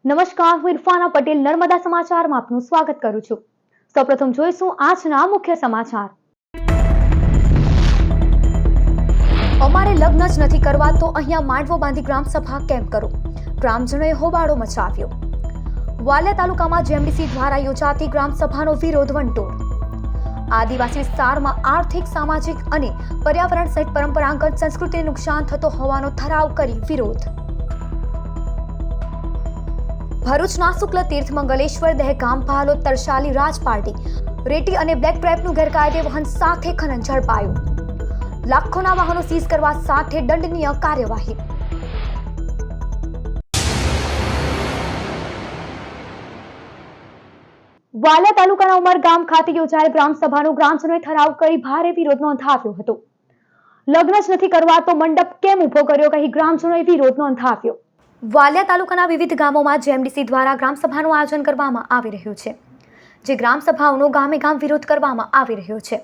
નમસ્કાર, હું ઇરફાના પટેલ નર્મદા સમાચારમાં આપનું સ્વાગત કરું છું। સૌપ્રથમ જોઈશું આજના મુખ્ય સમાચાર। અમારે લગ્ન જ નથી કરવા તો અહીંયા માંડવો બાંધી ગ્રામસભા કેમ કરો? ગ્રામજનોએ હોબાળો મચાવ્યો। વાલિયા તાલુકામાં જેએમડીસી દ્વારા યોજાતી ગ્રામસભાનો વિરોધ વંટોળ। આદિવાસી વિસ્તારમાં આર્થિક, સામાજિક અને પર્યાવરણ સહિત પરંપરાગત સંસ્કૃતિને નુકસાન થતો હોવાનો ઠરાવ કરી વિરોધ। ભરૂચના શુક્લ તીર્થ મંગલેશ્વર દહેગામ ભાલોદ તરસાલી રાજ પાર્ટી રેતી અને બ્લેક ટ્રેપનું ગેરકાયદે વહન સાથે ખનન ઝડપાયું। લાખોના વાહનો સીઝ કરવા સાથે દંડનીય કાર્યવાહી। વાલિયા તાલુકાના ઉમરગામ ખાતે યોજાયેલ ગ્રામસભાનો ગ્રામજનોએ ઠરાવ કરી ભારે વિરોધ નોંધાવ્યો હતો। લગ્ન જ નથી કરવા તો મંડપ કેમ ઉભો કર્યો કહી ગ્રામજનોએ વિરોધ નોંધાવ્યો। વાલિયા તાલુકાના વિવિધ ગામોમાં જેએમડીસી દ્વારા ગ્રામસભાનું આયોજન કરવામાં આવી રહ્યું છે, જે ગ્રામસભાઓનો ગામે ગામ વિરોધ કરવામાં આવી રહ્યો છે।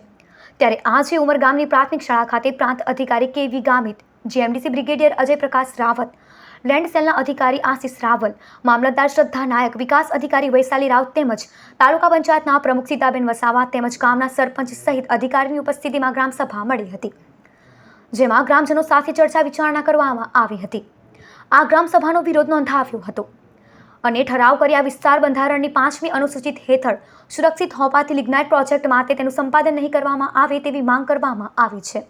ત્યારે આજે ઉમરગામની પ્રાથમિક શાળા ખાતે પ્રાંત અધિકારી કેવી ગામિત, જેએમડીસી બ્રિગેડિયર અજય પ્રકાશ રાવત, લેન્ડ સેલના અધિકારી આશિષ રાવલ, મામલતદાર શ્રદ્ધા નાયક, વિકાસ અધિકારી વૈશાલી રાવ તેમજ તાલુકા પંચાયતના પ્રમુખ સીતાબેન વસાવા તેમજ ગામના સરપંચ સહિત અધિકારીની ઉપસ્થિતિમાં ગ્રામસભા મળી હતી, જેમાં ગ્રામજનો સાથે ચર્ચા વિચારણા કરવામાં આવી હતી। આ ગ્રામસભાનો વિરોધ નોંધાવ્યો હતો અને ઠરાવ કર્યા વિસ્તાર બંધારણની 5મી અનુસૂચિત હેઠળ સુરક્ષિત હોવાથી લિગ્નાઇટ પ્રોજેક્ટ માટે તેનું સંપાદન નહીં કરવામાં આવે તેવી માંગ કરવામાં આવી છે।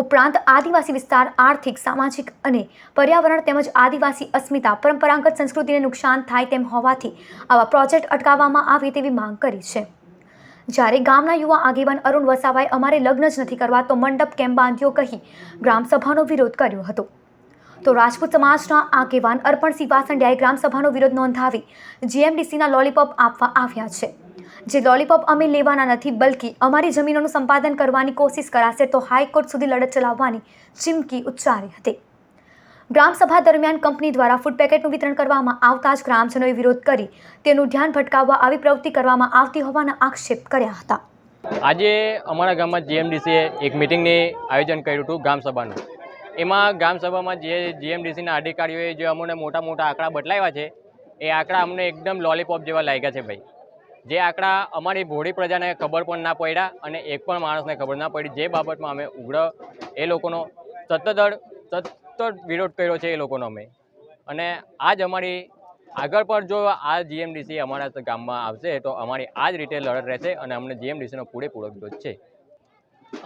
ઉપરાંત આદિવાસી વિસ્તાર આર્થિક, સામાજિક અને પર્યાવરણ તેમજ આદિવાસી અસ્મિતા, પરંપરાગત સંસ્કૃતિને નુકસાન થાય તેમ હોવાથી આવા પ્રોજેક્ટ અટકાવવામાં આવે તેવી માંગ કરી છે। જ્યારે ગામના યુવા આગેવાન અરુણ વસાવાએ અમારે લગ્ન જ નથી કરવા તો મંડપ કેમ બાંધ્યો કહી ગ્રામસભાનો વિરોધ કર્યો હતો, તો રાજપૂત સમાજના આગેવાન અર્પણસિંહ વાસંડિયાએ ગ્રામસભાનો વિરોધ નોંધાવી જીએમડીસીના લોલીપોપ આપવા આવ્યા છે, જે લોલીપોપ અમે લેવાના નથી, બલકી અમારી જમીનોનું સંપાદન કરવાની કોશિશ કરાશે તો હાઈકોર્ટ સુધી લડત ચલાવવાની ચીમકી ઉચ્ચારી હતી। ગ્રામસભા દરમિયાન કંપની દ્વારા ફૂડ પેકેટનું વિતરણ કરવામાં આવતા જ ગ્રામજનોએ વિરોધ કરી તેનું ધ્યાન ભટકાવવા આવી પ્રવૃત્તિ કરવામાં આવતી હોવાના આક્ષેપ કર્યા હતા। આજે અમારા ગામમાં જીએમડીસીએ એક મિટિંગની આયોજન કર્યું હતું ગ્રામસભાનું। એમાં ગ્રામસભામાં જે જીએમડીસીના અધિકારીઓએ જે અમને મોટા મોટા આંકડા બદલાવ્યા છે, એ આંકડા અમને એકદમ લોલીપોપ જેવા લાગ્યા છે ભાઈ। જે આંકડા અમારી ભોળી પ્રજાને ખબર પણ ના પડ્યા અને એક પણ માણસને ખબર ના પડી, જે બાબતમાં અમે ઉગ્ર એ લોકોનો સતત વિરોધ કર્યો છે એ લોકોનો અમે। અને આજ અમારી આગળ પર જો આ જીએમડીસી અમારા ગામમાં આવશે તો અમારી આ જ રીતે લડત રહેશે અને અમને જીએમડીસીનો પૂરેપૂરો વિરોધ છે।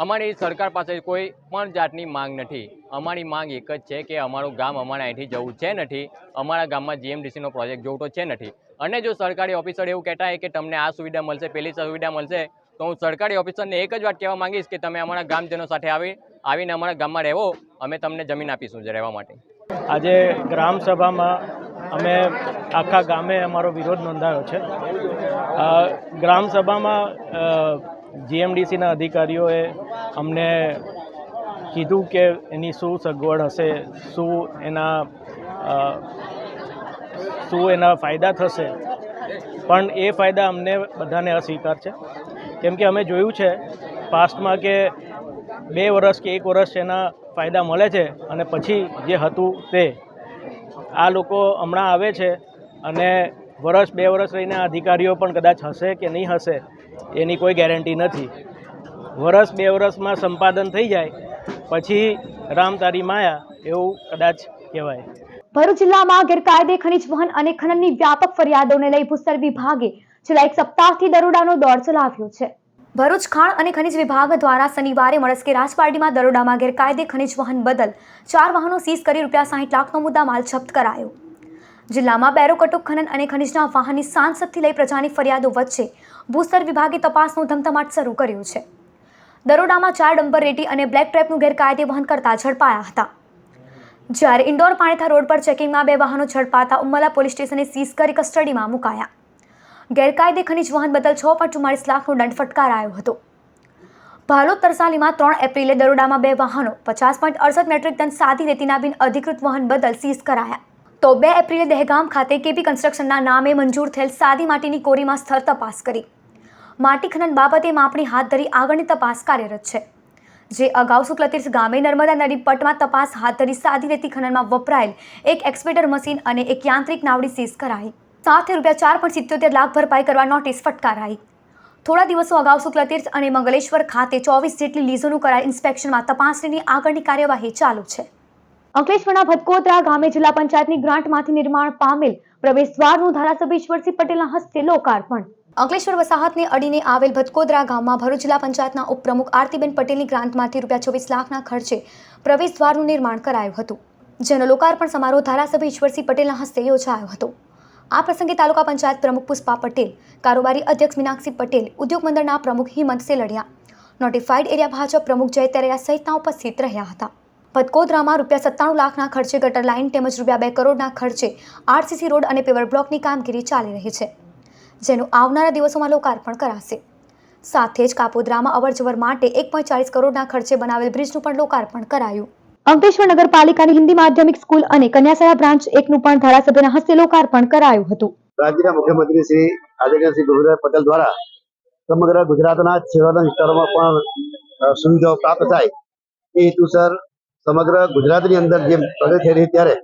અમારી સરકાર પાસે કોઈ પણ જાતની માંગ નથી। અમારી માંગ એક જ છે કે અમારું ગામ અમારે અહીંથી જવું છે નથી, અમારા ગામમાં જીએમડીસીનો પ્રોજેક્ટ જોતો છે નથી। અને જો સરકારી ઓફિસર એવું કહેતા હોય કે તમને આ સુવિધા મળશે, પેલી સુવિધા મળશે, તો હું સરકારી ઓફિસરને એક જ વાત કહેવા માંગીશ કે તમે અમારા ગામજનો સાથે આવીને અમારા ગામમાં રહેવો, અમે તમને જમીન આપીશું રહેવા માટે। આજે ગ્રામસભામાં અમે આખા ગામે અમારો વિરોધ નોંધાયો છે। ગ્રામસભામાં જીએમડીસીના અધિકારીઓએ અમને કીધું કે એની શું સગવડ હશે, શું એના ફાયદા થશે, પણ એ ફાયદા અમને બધાને અસ્વીકાર છે। કેમ કે અમે જોયું છે પાસ્ટમાં કે 2 વર્ષ કે 1 વર્ષ એના ફાયદા મળે છે અને પછી જે હતું તે આ લોકો હમણાં આવે છે અને વર્ષ 2 વર્ષ રહીને અધિકારીઓ પણ કદાચ હશે કે નહીં હશે એની કોઈ ગેરંટી નથી। વર્ષ 2 વર્ષમાં સંપાદન થઈ જાય પછી રામ તારી માયા એવું કદાચ કહેવાય। ભરૂચ જિલ્લામાં ગેરકાયદે ખનીજ વહન અને ખનનની વ્યાપક ફરિયાદોને લઈ ભૂસ્તર વિભાગે છેલ્લા 1 સપ્તાહથી દરોડાનો દોર ચલાવ્યો છે। ભરૂચ ખાણ અને ખનીજ વિભાગ દ્વારા શનિવારે મળસ્કે રાજપારડીમાં દરોડામાં ગેરકાયદે ખનીજ વહન બદલ 4 વાહનો સીઝ કરી ₹60 લાખનો મુદ્દામાલ જપ્ત કરાયો। જિલ્લામાં બેરોકટોક ખનન અને ખનીજના વાહનની સાંસદથી લઈ પ્રજાની ફરિયાદો વચ્ચે ભૂસ્તર વિભાગે તપાસનો ધમધમાટ શરૂ કર્યો છે। દરોડામાં 4 ડમ્પર રેતી અને બ્લેક ટ્રેપનું ગેરકાયદે વહન કરતા ઝડપાયા હતા, જ્યારે ઇન્દોર પાણીથા રોડ પર ચેકિંગમાં 2 વાહનો ઝડપાતા ઉમ્મલા પોલીસ સ્ટેશને સીઝ કરી કસ્ટડીમાં મુકાયા। ગેરકાયદે ખનીજ વહન બદલ 6.44 લાખનો દંડ ફટકારાયો હતો। ભાલોદ તરસાલીમાં 3 એપ્રિલે દરોડામાં 2 વાહનો 50.68 મેટ્રિક ટન સાદી રેતીના બિન અધિકૃત વહન બદલ સીઝ કરાયા, તો 2 એપ્રિલે દહેગામ ખાતે કેપી કન્સ્ટ્રક્શનના નામે મંજૂર થયેલ સાદી માટીની કોરીમાં સ્થળ તપાસ કરી માટી ખનન બાબતે માપણી હાથ ધરી આગળની તપાસ કાર્યરત છે। જે અગાઉ શુક્લતીર્થ ગામે નર્મદા નદી પટમાં તપાસ હાથ ધરી સાદી રેતી ખનનમાં વપરાયેલ એક એક્સપેટર મશીન અને એક યાંત્રિક નાવડી સીઝ કરાઈ. સાથે ₹4.77 લાખ ભરપાઈ કરવા નોટિસ ફટકારાઈ. થોડા દિવસો અગાઉ શુક્લતીર્થ અને મંગલેશ્વર ખાતે 24 જેટલી લીઝોનું કરાયેલ ઇન્સ્પેક્શનમાં તપાસણીની આગળની કાર્યવાહી ચાલુ છે. અંકલેશ્વરના ભટકોદરા ગામે જિલ્લા પંચાયતની ગ્રાન્ટમાંથી નિર્માણ પામેલ પ્રવેશદ્વારનું ધારાસભ્ય ઈશ્વરસિંહ પટેલના હસ્તે લોકાર્પણ. અંકલેશ્વર વસાહતને અડીને આવેલ ભટકોદરા ગામમાં ભરૂચ જિલ્લા પંચાયતના ઉપપ્રમુખ આરતીબેન પટેલની ગ્રાન્ટમાંથી ₹24 લાખના ખર્ચે પ્રવેશદ્વારનું નિર્માણ કરાયું હતું, જેનો લોકાર્પણ સમારોહ ધારાસભ્ય ઈશ્વરસિંહ પટેલના હસ્તે યોજાયો હતો. આ પ્રસંગે તાલુકા પંચાયત પ્રમુખ પુષ્પા પટેલ, કારોબારી અધ્યક્ષ મીનાક્ષી પટેલ, ઉદ્યોગ મંડળના પ્રમુખ હિંમત સેલડિયા, નોટિફાઈડ એરિયા ભાજપ પ્રમુખ જય તેરૈયા સહિતના ઉપસ્થિત રહ્યા હતા. ભટકોદરામાં ₹97 લાખના ખર્ચે ગટર લાઇન તેમજ ₹2 કરોડના ખર્ચે આરસીસી રોડ અને પેવર બ્લોકની કામગીરી ચાલી રહી છે, જેનું આવનારા દિવસોમાં લોકાર્પણ કરાશે. સાથે જ કાપોદ્રામાં અવરજવર માટે 1.40 કરોડના ખર્ચે બનાવેલ બ્રિજનું પણ લોકાર્પણ કરાયું. અંકલેશ્વર નગરપાલિકાની હિન્દી માધ્યમિક સ્કૂલ અને કન્યાશાળા બ્રાન્ચ 1નું પણ ધારાસભ્યના હસ્તે લોકાર્પણ કરાયું હતું. રાજ્યના મુખ્યમંત્રી શ્રી આદરણીય શ્રી ભૂપેન્દ્ર પટેલ દ્વારા સમગ્ર ગુજરાતના છેવાડાના વિસ્તારોમાં પણ સુવિધાઓ પ્રાપ્ત થાય એ હેતુસર સમગ્ર ગુજરાતની અંદર જે પ્રગતિ થઈ રહી ત્યારે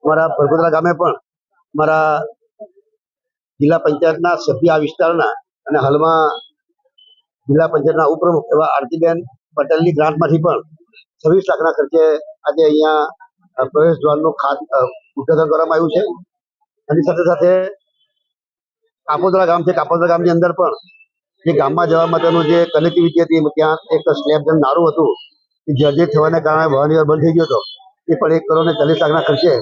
અમારા ભટકોદરા ગામે પણ અમારા જિલ્લા પંચાયતના સભ્ય આ વિસ્તારના અને હાલમાં જિલ્લા પંચાયતના ઉપપ્રમુખ એવા આરતીબેન પટેલની ગ્રાન્ટમાંથી પણ 26 લાખના ખર્ચે આજે અહીંયા પ્રવેશ દ્વારનું ઉદ્ઘાટન કરવામાં આવ્યું છે. એની સાથે સાથે કાપોદ્રા ગામ છે, કાપોદ્રા ગામની અંદર પણ જે ગામમાં જવા માટેનું જે કનેક્ટિવિટી હતી ત્યાં એક સ્લેબ જેમ નારું હતું એ જર્જરિત થવાને કારણે વાહન વ્યવહાર બંધ થઈ ગયો હતો. એ પણ 1.40 લાખના ખર્ચે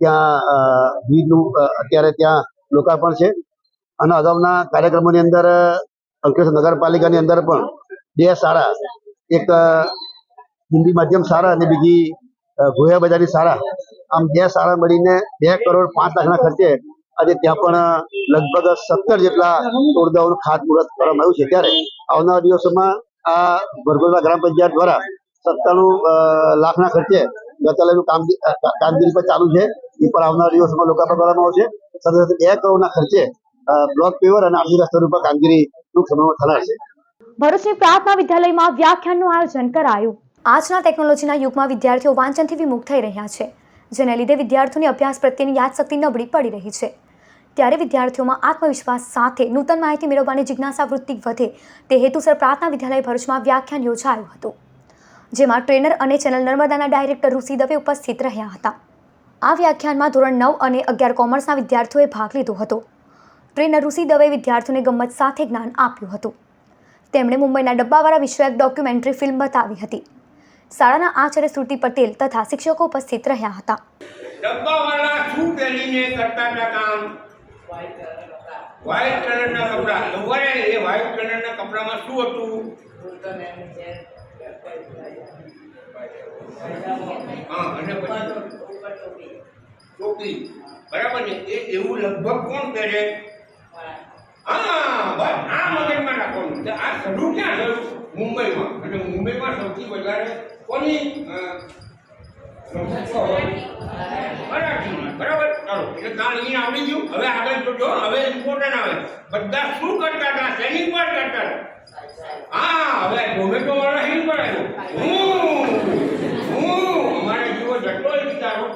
ત્યાં બ્રિજનું અત્યારે ત્યાં લોકાર્પણ છે. અને અગાઉના કાર્યક્રમોની અંદર અંકલેશ્વર નગરપાલિકાની અંદર પણ 2 શાળા, એક હિન્દી માધ્યમ શાળા અને બીજી ગોયા બજારની શાળા, આમ 2 શાળા મળીને 2.05 લાખના ખર્ચે આજે ત્યાં પણ લગભગ 17 જેટલા ઓરડાઓનું ખાતમુહૂર્ત કરવામાં આવ્યું છે. ત્યારે આવનારા દિવસોમાં આ ભટકોદરા ગ્રામ પંચાયત દ્વારા 97 લાખના ખર્ચે ગતાલયનું કામગીરી પણ ચાલુ છે. એ પણ આવનારા દિવસોમાં લોકાર્પણ કરવામાં આવશે. સાથે સાથે 2 કરોડના ખર્ચે બ્લોક પેવર અને આરસી રસ્તા ઉપર કામગીરી ટૂંક સમયમાં થનાર છે. ભરૂચની પ્રાર્થના વિદ્યાલયમાં વ્યાખ્યાનનું આયોજન કરાયું. આજના ટેકનોલોજીના યુગમાં વિદ્યાર્થીઓ વાંચનથી વિમુખ થઈ રહ્યા છે, જેને લીધે વિદ્યાર્થીઓની અભ્યાસ પ્રત્યેની યાદશક્તિ નબળી પડી રહી છે. ત્યારે વિદ્યાર્થીઓમાં આત્મવિશ્વાસ સાથે નૂતન માહિતી મેળવવાની જિજ્ઞાસા વૃત્તિ વધે તે હેતુસર પ્રાર્થના વિદ્યાલય ભરૂચમાં વ્યાખ્યાન યોજાયું હતું, જેમાં ટ્રેનર અને ચેનલ નર્મદાના ડાયરેક્ટર ઋષિ દવે ઉપસ્થિત રહ્યા હતા. આ વ્યાખ્યાનમાં ધોરણ 9 અને 11 કોમર્સના વિદ્યાર્થીઓએ ભાગ લીધો હતો. ટ્રેનર ઋષિ દવે વિદ્યાર્થીઓને ગમ્મત સાથે જ્ઞાન આપ્યું હતું. તેમણે મુંબઈના ડબ્બાવાળા વિષયક ડોક્યુમેન્ટરી ફિલ્મ બતાવી હતી. શાળાના આચાર્ય શ્રુતિ પટેલ તથા શિક્ષકો ઉપસ્થિત રહ્યા હતા. ડબ્બાવાળા શું પહેરીને કરતા હતા કામ? વ્હાઈટ કલરના કપડા. લોકોને એ વ્હાઈટ કલરના કપડામાં શું હતું? હા, અને પછી ટોપી. બરાબર ને? એ એવું લગભગ કોણ પહેરે? હા, બસ આ મગજમાં રાખવાનું. આ શરૂ ક્યાં થયું? મુંબઈમાં. અને મુંબઈમાં સૌથી વધારે કોની મરાઠી. બરાબર? ચાલો, એટલે કાલ અહીં આવડી ગયું. હવે આગળ જોજો. હવે ઇમ્પોર્ટન્ટ આવે. બધા શું કરતા હતા? શેની પર કરતા હતા? હા, હવે ટોમેટો વાળો હિલ પર આવ્યો. અમારે જેવો જતો વિચારો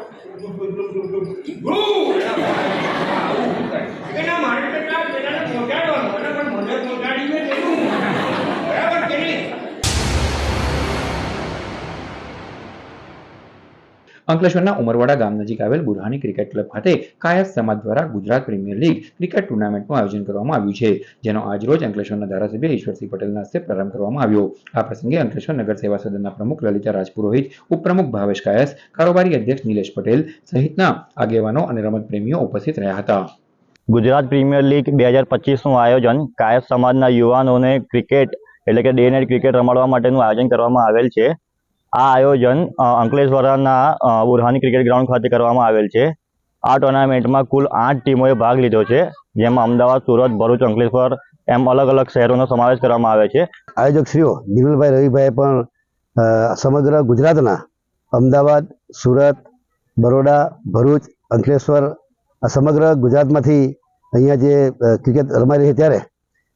એના મારે કરતા પેલાને પહોંચાડવાનું અને પણ મને પહોંચાડીને જવું. બરાબર કે નહીં? અંકલેશ્વરના ઉમરવાડા ગામ નજીક આવેલ બુરહાની ક્રિકેટ ક્લબ ખાતે કાયસ્થ સમાજ દ્વારા ગુજરાત પ્રીમિયર લીગ ક્રિકેટ ટુર્નામેન્ટનું આયોજન કરવામાં આવ્યું છે, જેનો આજરોજ અંકલેશ્વરના ધારાસભ્ય ઈશ્વરસિંહ પટેલના હસ્તે પ્રારંભ કરવામાં આવ્યો. આ પ્રસંગે અંકલેશ્વર નગર સેવા સદનના પ્રમુખ લલિતા રાજપુરોહિત, ઉપપ્રમુખ ભાવેશ કાયસ્થ, કારોબારી અધ્યક્ષ નિલેશ પટેલ સહિતના આગેવાનો અને રમત પ્રેમીઓ ઉપસ્થિત રહ્યા હતા. ગુજરાત પ્રીમિયર લીગ 2025નું આયોજન કાયસ્થ સમાજના યુવાનોને ક્રિકેટ એટલે કે ડે નાઇટ ક્રિકેટ રમાડવા માટેનું આયોજન કરવામાં આવેલ છે. આ આયોજન અંકલેશ્વરના બુરહાની ક્રિકેટ ગ્રાઉન્ડ ખાતે કરવામાં આવેલ છે. આ ટુર્નામેન્ટમાં કુલ 8 ટીમોએ ભાગ લીધો છે, જેમાં અમદાવાદ, સુરત, ભરૂચ, અંકલેશ્વર એમ અલગ અલગ શહેરોનો સમાવેશ કરવામાં આવે છે. આયોજકશ્રીઓ દિલભાઈ રવિભાઈએ પણ સમગ્ર ગુજરાતના અમદાવાદ, સુરત, બરોડા, ભરૂચ, અંકલેશ્વર આ સમગ્ર ગુજરાતમાંથી અહીંયા જે ક્રિકેટ રમાઈ રહી છે ત્યારે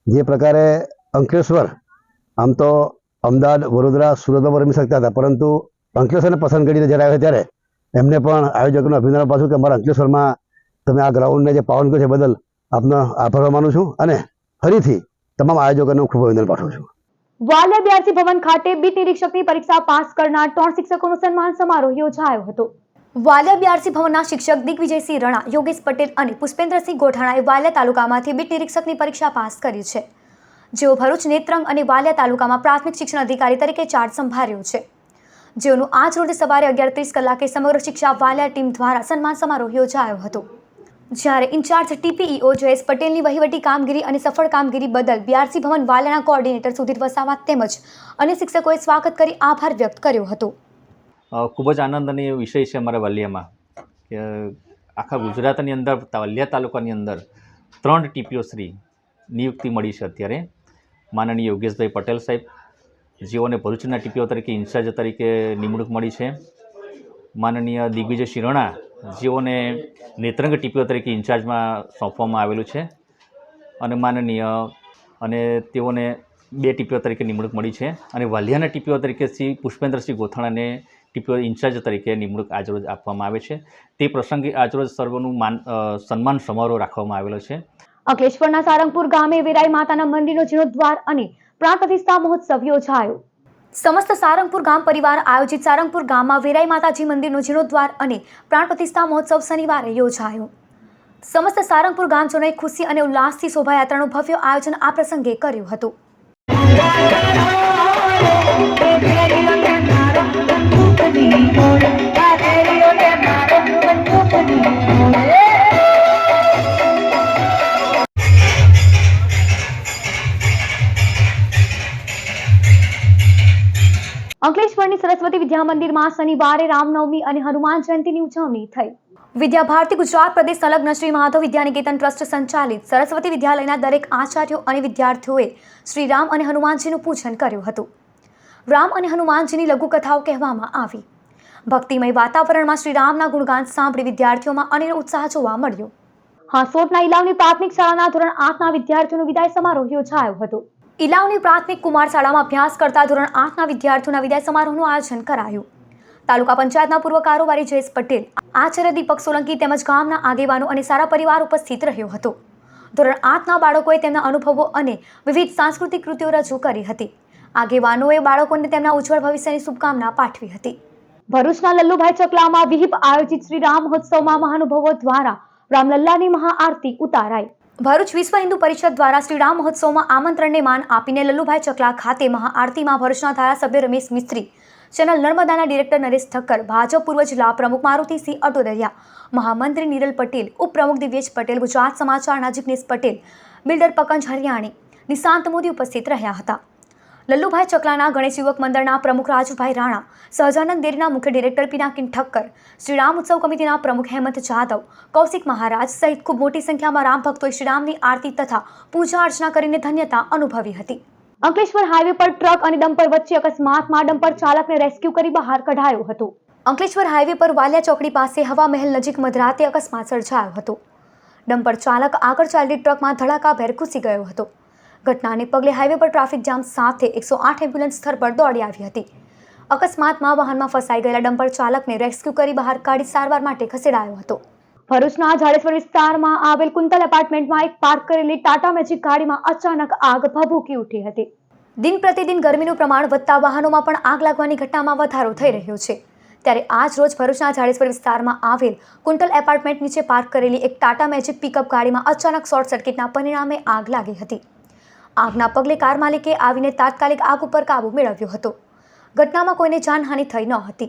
જે પ્રકારે અંકલેશ્વર આમ તો અમદાવાદ, વડોદરા, સુરતમાં પણ રમી શકતા હતા, પરંતુ અંકલેશ્વરને પસંદ કરીને જ્યારે આવ્યા ત્યારે એમને પણ આયોજકોનું અભિનંદન પાછું કે અમારા અંકલેશ્વરમાં તમે આ ગ્રાઉન્ડને જે પાવન કર્યું છે બદલ આપનો આભાર માનું છું અને ફરીથી તમામ આયોજકોને ખૂબ અભિનંદન પાઠવું છું. વાલિયા બીઆરસી ભવન ખાતે બીટ નિરીક્ષકની પરીક્ષા પાસ કરનાર 3 શિક્ષકોનો સન્માન સમારોહ યોજાયો હતો. વાલિયા બીઆરસી ભવનના શિક્ષક દિગ્વિજયસિંહ રણા, યોગેશ પટેલ અને પુષ્પેન્દ્રસિંહ ગોઠાણાએ વાલિયા તાલુકામાંથી બીટ નિરીક્ષકની પરીક્ષા પાસ કરી છે, જેઓ ભરૂચ, નેત્રંગ અને વાલિયા તાલુકામાં પ્રાથમિક શિક્ષણ અધિકારી તરીકે ચાર્જ સંભાળ્યો છે, જેઓનું આજ રોજ સવારે 11:30 કલાકે સમગ્ર શિક્ષા વાલિયા ટીમ દ્વારા સન્માન સમારોહ યોજાયો હતો. જ્યારે ઇન્ચાર્જ ટીપીઈઓ જયેશ પટેલની વહીવટી કામગીરી અને સફળ કામગીરી બદલ બીઆરસી ભવન વાલિયાના કોઓર્ડિનેટર સુધીર વસાવા તેમજ અન્ય શિક્ષકોએ સ્વાગત કરી આભાર વ્યક્ત કર્યો હતો. ખૂબ જ આનંદની વિષય છે અમારા વાલિયામાં કે આખા ગુજરાતની અંદર વાલિયા તાલુકાની અંદર 3 ટીપીઓ શ્રી નિયુક્તિ મળી છે. અત્યારે માનનીય યોગેશભાઈ પટેલ સાહેબ, જેઓને ભરૂચના ટીપીઓ તરીકે ઇન્ચાર્જ તરીકે નિમણૂક મળી છે. માનનીય દિગ્વિજયસિંહ રણા, જેઓને નેત્રંગ ટીપીઓ તરીકે ઇન્ચાર્જમાં સોંપવામાં આવેલું છે, અને માનનીય અને તેઓને 2 ટીપીઓ તરીકે નિમણૂક મળી છે. અને વાલિયાના ટીપીઓ તરીકે શ્રી પુષ્પેન્દ્રસિંહ ગોથાણાને ટીપીઓ ઇન્ચાર્જ તરીકે નિમણૂક આજરોજ આપવામાં આવે છે. તે પ્રસંગે આજરોજ સર્વનું સન્માન સમારોહ રાખવામાં આવેલો છે. અંકલેશ્વરના સારંગપુર ગામે વેરાઈ માતાના મંદિરનો જીર્ણોદ્ધાર અને પ્રાણ પ્રતિષ્ઠા મહોત્સવ યોજાયો. સમસ્ત સારંગપુર ગામ પરિવાર આયોજિત સારંગપુર ગામમાં વેરાઈ માતાજી મંદિરનો જીર્ણોદ્ધાર અને પ્રાણ પ્રતિષ્ઠા મહોત્સવ શનિવારે યોજાયો. સમસ્ત સારંગપુર ગામજનોએ ખુશી અને ઉલ્લાસથી શોભાયાત્રાનું ભવ્ય આયોજન આ પ્રસંગે કર્યું હતું. અંકલેશ્વરની સરસ્વતી વિદ્યા મંદિરમાં શનિવારે રામનવમી અને હનુમાન જયંતીની ઉજવણી થઈ. વિદ્યા ભારતી ગુજરાત પ્રદેશ સંલગ્ન શ્રી માધવ વિદ્યાનિકેતન ટ્રસ્ટ સંચાલિત સરસ્વતી વિદ્યાલયના દરેક આચાર્યો અને વિદ્યાર્થીઓએ શ્રી રામ અને હનુમાનજીનું પૂજન કર્યું હતું. રામ અને હનુમાનજીની લઘુકથાઓ કહેવામાં આવી. ભક્તિમય વાતાવરણમાં શ્રી રામના ગુણગાન સાંભળી વિદ્યાર્થીઓમાં અનેરો ઉત્સાહ જોવા મળ્યો. હાંસોટના ઇલાવની પ્રાથમિક શાળાના ધોરણ 8ના વિદ્યાર્થીઓનો વિદાય સમારોહ યોજાયો હતો. ઇલાવની પ્રાથમિક કુમાર શાળામાં અભ્યાસ કરતા ધોરણ 8ના વિદ્યાર્થીઓના વિદાય સમારોહનું આયોજન કરાયું. તાલુકા પંચાયતના પૂર્વ કારોબારી જયેશ પટેલ, આચાર્ય દીપક સોલંકી તેમજ ગામના આગેવાનો અને સારા પરિવાર ઉપસ્થિત રહ્યો હતો. ધોરણ 8ના બાળકોએ તેમના અનુભવો અને વિવિધ સાંસ્કૃતિક કૃતિઓ રજૂ કરી હતી. આગેવાનોએ બાળકોને તેમના ઉજ્જવળ ભવિષ્યની શુભકામના પાઠવી હતી. ભરૂચના લલ્લુભાઈ ચકલામાં વિહિપ આયોજિત શ્રી રામ મહોત્સવમાં મહાનુભાવો દ્વારા રામલલ્લાની મહાઆરતી ઉતારાઈ. ભરૂચ વિશ્વ હિન્દુ પરિષદ દ્વારા શ્રી રામ મહોત્સવમાં આમંત્રણને માન આપીને લલ્લુભાઈ ચકલા ખાતે મહાઆરતીમાં ભરૂચના ધારાસભ્ય રમેશ મિસ્ત્રી, ચેનલ નર્મદાના ડિરેક્ટર નરેશ ઠક્કર, ભાજપ પૂર્વ જિલ્લા પ્રમુખ મારુતિસિંહ અટોદરિયા, મહામંત્રી નિરલ પટેલ, ઉપપ્રમુખ દિવ્યેશ પટેલ, ગુજરાત સમાચારના જિગ્નેશ પટેલ, બિલ્ડર પકંજ હરિયાણી, નિશાંત મોદી ઉપસ્થિત રહ્યા હતા. લલ્લુભાઈ ચકલાના ગણેશ યુવક મંડળના પ્રમુખ રાજુભાઈ રાણા, સહજાનંદ ડેરીના મુખ્ય ડિરેક્ટર પિનાકિન ઠક્કર, શ્રી રામ ઉત્સવ કમિટીના પ્રમુખ હેમંત જાદવ, કૌશિક મહારાજ સહિત ખૂબ મોટી સંખ્યામાં રામ ભક્તોએ શ્રીરામની આરતી તથા પૂજા અર્ચના કરીને ધન્યતા અનુભવી હતી. અંકલેશ્વર હાઈવે પર ટ્રક અને ડમ્પર વચ્ચે અકસ્માતમાં ડમ્પર ચાલકને રેસ્ક્યુ કરી બહાર કઢાયો હતો. અંકલેશ્વર હાઈવે પર વાલિયા ચોકડી પાસે હવા મહેલ નજીક મધરાતે અકસ્માત સર્જાયો હતો. ડમ્પર ચાલક આગળ ચાલતી ટ્રકમાં ધડાકાભેર ઘૂસી ગયો હતો. ઘટનાને પગલે હાઈવે પર ટ્રાફિક જામ સાથે 108 એમ્બ્યુલન્સ સ્થળ પર દોડી આવી હતી. અકસ્માતમાં વાહનમાં ફસાઈ ગયેલા ડમ્પર ચાલકને રેસ્ક્યુ કરી બહાર કાઢી સારવાર માટે ખસેડાયો હતો. ભરૂચના જાડેશ્વર વિસ્તારમાં આવેલ કુંતલ એપાર્ટમેન્ટમાં એક પાર્ક કરેલી ટાટા મેજિક ગાડીમાં અચાનક આગ ભભૂકી ઉઠી હતી. દિન પ્રતિદિન ગરમીનું પ્રમાણ વધતા વાહનોમાં પણ આગ લાગવાની ઘટનામાં વધારો થઈ રહ્યો છે. ત્યારે આજ રોજ ભરૂચના જાડેશ્વર વિસ્તારમાં આવેલ કુંતલ એપાર્ટમેન્ટ નીચે પાર્ક કરેલી એક ટાટા મેજિક પિકઅપ ગાડીમાં અચાનક શોર્ટ સર્કિટના પરિણામે આગ લાગી હતી. આગના પગલે કાર માલિકે આવીને તાત્કાલિક આગ ઉપર કાબુ મેળવ્યો હતો. ઘટનામાં કોઈને જાનહાનિ થઈ ન હતી.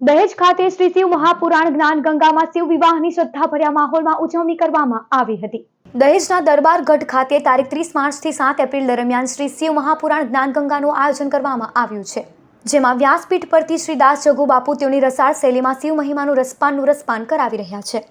દહેજ ખાતે શ્રી શિવ મહાપુરાણ જ્ઞાન ગંગામાં શિવ વિવાહની શ્રદ્ધાભર્યા માહોલમાં ઉજવણી કરવામાં આવી હતી. દહેજના દરબાર ગઢ ખાતે તારીખ 30 માર્ચથી 7 એપ્રિલ દરમિયાન શ્રી શિવ મહાપુરાણ જ્ઞાન ગંગાનું આયોજન કરવામાં આવ્યું છે, જેમાં વ્યાસપીઠ પરથી શ્રી દાસ જગુ બાપુ તેઓની રસાળ શૈલીમાં શિવ મહિમાનું રસપાન કરાવી રહ્યા છે.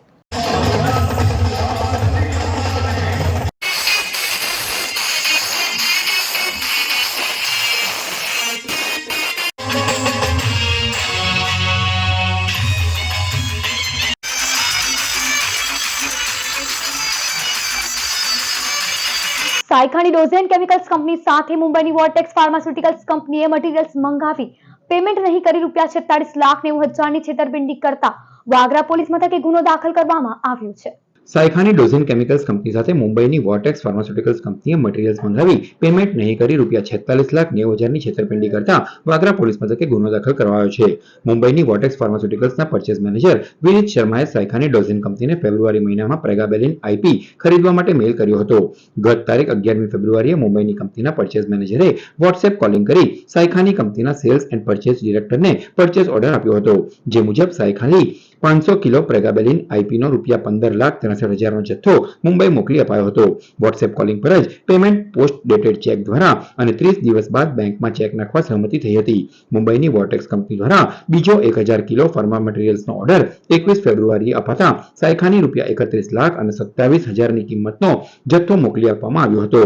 સાયખાની ડોઝેન કેમિકલ્સ કંપની સાથે મુંબઈની વોર્ટેક્સ ફાર્માસ્યુટિકલ્સ કંપનીએ મટીરીયલ્સ મંગાવી પેમેન્ટ નહીં કરી ₹46,90,000ની છેતરપિંડી કરતા વાગરા પોલીસ મથકે ગુનો દાખલ કરવામાં આવ્યો છે. સાયખાની ડોઝેન કેમિકલ્સ કંપની સાથે મુંબઈની વોર્ટેક્સ ફાર્માસ્યુટિકલ્સ કંપનીએ મટીરીયલ્સ મંગાવી પેમેન્ટ નહીં કરી ₹46,90,000ની છેતરપિંડી કરતા વાગરા પોલીસ મથકે ગુનો દાખલ કરાયો છે. મુંબઈની વોર્ટેક્સ ફાર્માસ્યુટિકલ્સના પરચેસ મેનેજર વિનીત શર્માએ સાયખાની ડોઝેન કંપનીને ફેબ્રુઆરી મહિનામાં પ્રેગાબેલિન આઈપી ખરીદવા માટે મેલ કર્યો હતો. ગત તારીખ 11મી ફેબ્રુઆરીએ મુંબઈની કંપનીના પરચેસ મેનેજરે વોટ્સએપ કોલિંગ કરી સાયખાની કંપનીના સેલ્સ એન્ડ પરચેસ ડિરેક્ટરને પરચેસ ઓર્ડર આપ્યો હતો. જે મુજબ સાયખાની 500 કિલો પ્રેગાબેલિન આઈપીનો ₹15,63,000નો જથ્થો મુંબઈ મોકલી અપાયો હતો. વોટ્સએપ કોલિંગ પર જ પેમેન્ટ પોસ્ટ ડેટેડ ચેક દ્વારા અને 30 દિવસ બાદ બેંકમાં ચેક નાખવા સહમતિ થઈ હતી. મુંબઈની વોર્ટેક્સ કંપની દ્વારા બીજો 1,000 કિલો ફાર્મા મટીરીયલ્સનો ઓર્ડર 21 ફેબ્રુઆરીએ અપાતા સાયખાની ₹31,27,000ની કિંમતનો જથ્થો મોકલી આપવામાં આવ્યો હતો.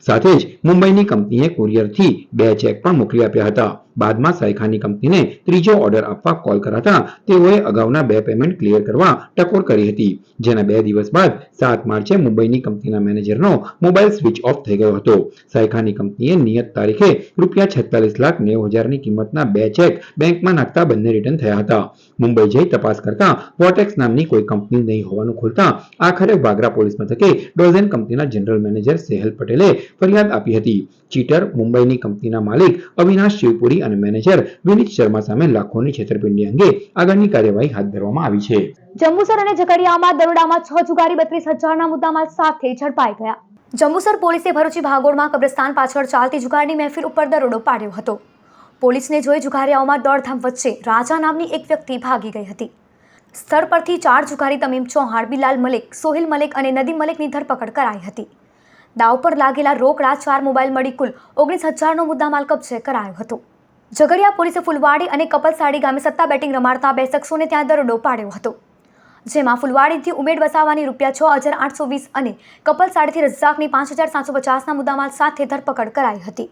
સાથે જ મુંબઈની કંપનીએ કુરિયરથી 2 ચેક પણ મોકલી આપ્યા હતા. બાદમાં સાયખાની કંપનીને ત્રીજો ઓર્ડર આપવા કોલ કરાતા તેઓએ અગાઉના 2 પેમેન્ટ ક્લિયર કરવા ટકોર કરી હતી. જેના 2 દિવસ બાદ 7 માર્ચે મુંબઈની કંપનીના મેનેજરનો મોબાઈલ સ્વિચ ઓફ થઈ ગયો હતો. સાયખાની કંપનીએ નિયત તારીખે ₹46,90,000ની કિંમતના 2 ચેક બેંકમાં નાખતા બંને રિટર્ન થયા હતા. મુંબઈ જઈ તપાસ કરતા વોર્ટેક્સ નામની કોઈ કંપની નહીં હોવાનું ખુલતા આખરે વાગરા પોલીસ મથકે ડોઝેન કંપનીના જનરલ મેનેજર સેહલ પટેલે ફરિયાદ આપી હતી. ચીટર મુંબઈની કંપનીના માલિક અવિનાશ શિવપુરી અને મેનેજર વિનીત શર્મા સામે લાખોની છેતરપિંડી અંગે આગળની કાર્યવાહી હાથ ધરવામાં આવી છે. જંબુસર અને ઝઘડિયામાં દરોડામાં 6 જુગારી 32,000ના મુદ્દામાલ સાથે ઝડપાઈ ગયા. જંબુસર પોલીસે ભરૂચી ભાગોળમાં કબ્રસ્તાન પાછળ ચાલતી જુગારની મહેફિલ ઉપર દરોડો પાડ્યો હતો. પોલીસને જોઈ જુગારીયાઓમાં દોડધામ વચ્ચે રાજા નામની એક વ્યક્તિ ભાગી ગઈ હતી. સ્થળ પરથી 4 જુગારી તમીમ ચૌહાણ, બિલાલ મલિક, સોહિલ મલિક અને નદીમ મલિકની ધરપકડ કરાઈ હતી. દાવ પર લાગેલા રોકડા 4 મોબાઈલ મળી કુલ 19,000નો મુદ્દામાલ કબજે કરાયો હતો. ઝઘડિયા પોલીસે ફુલવાડી અને કપલસાડી ગામે સત્તા બેટિંગ રમાડતા 2 શખ્સોને ત્યાં દરોડો પાડ્યો હતો. જેમાં ફુલવાડીથી ઉમેદ વસાવાની ₹6,820 અને કપલસાડીથી રઝાકની 5,750ના મુદ્દામાલ સાથે ધરપકડ કરાઈ હતી.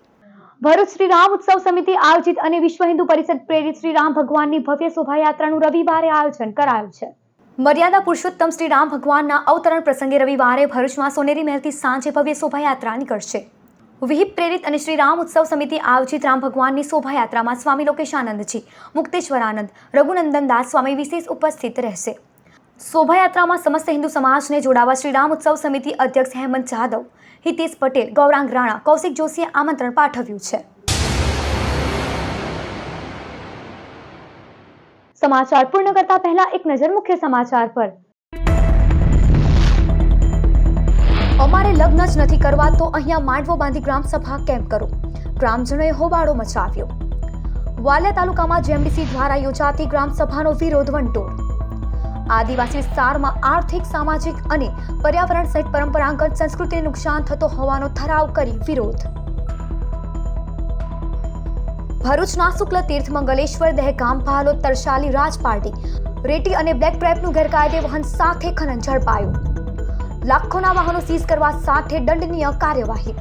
ભરૂચ શ્રી રામ ઉત્સવ સમિતિ આયોજિત અને વિશ્વ હિન્દુ પરિષદ પ્રેરિત શ્રી રામ ભગવાનની ભવ્ય શોભાયાત્રાનું રવિવારે આયોજન કરાયું છે. મર્યાદા પુરુષોત્તમ શ્રી રામ ભગવાનના અવતરણ પ્રસંગે રવિવારે ભરૂચમાં સોનેરી મહેલથી સાંજે ભવ્ય શોભાયાત્રા નીકળશે. વિહિપ પ્રેરિત અને શ્રી રામ ઉત્સવ સમિતિ આયોજિત રામ ભગવાનની શોભાયાત્રામાં સ્વામી લોકેશાનંદજી, મુક્તેશ્વરાનંદ, રઘુનંદન દાસ સ્વામી વિશેષ ઉપસ્થિત રહેશે. શોભાયાત્રામાં સમસ્ત હિન્દુ સમાજને જોડાવા શ્રી રામ ઉત્સવ સમિતિ અધ્યક્ષ હેમંત જાદવ, હિતેશ પટેલ, ગૌરાંગ રાણા, કૌશિક જોશીએ આમંત્રણ પાઠવ્યું છે. સમાચાર પૂર્ણ કરતા પહેલા એક નજર મુખ્ય સમાચાર પર. અમારે લગ્ન જ નથી કરવા તો અહીંયા માંડવો બાંધી ગ્રામ સભા કેમ કરો? ગ્રામજનોએ હોબાળો મચાવ્યો. વાલિયા તાલુકામાં જેએમડીસી દ્વારા યોજાતી ગ્રામ સભાનો વિરોધ વંટોળ. આદિવાસી વિસ્તારમાં આર્થિક, સામાજિક અને પર્યાવરણ સહિત પરંપરાગત સંસ્કૃતિને નુકસાન થતો હોવાનો ઠરાવ કરી વિરોધ. ભરૂચના શુક્લ તીર્થ મંગલેશ્વર દહેગામ ભાલોદ તરસાલી રાજ પાર્ટી રેતી અને બ્લેક ટ્રેપનું ગેરકાયદે વહન સાથે ખનન ઝડપાયું. લાખોના વાહનો સીઝ કરવા સાથે દંડનીય કાર્યવાહી.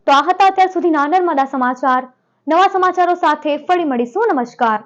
તો આ હતા અત્યાર સુધીના નર્મદા સમાચાર. નવા સમાચારો સાથે ફરી મળીશું. નમસ્કાર.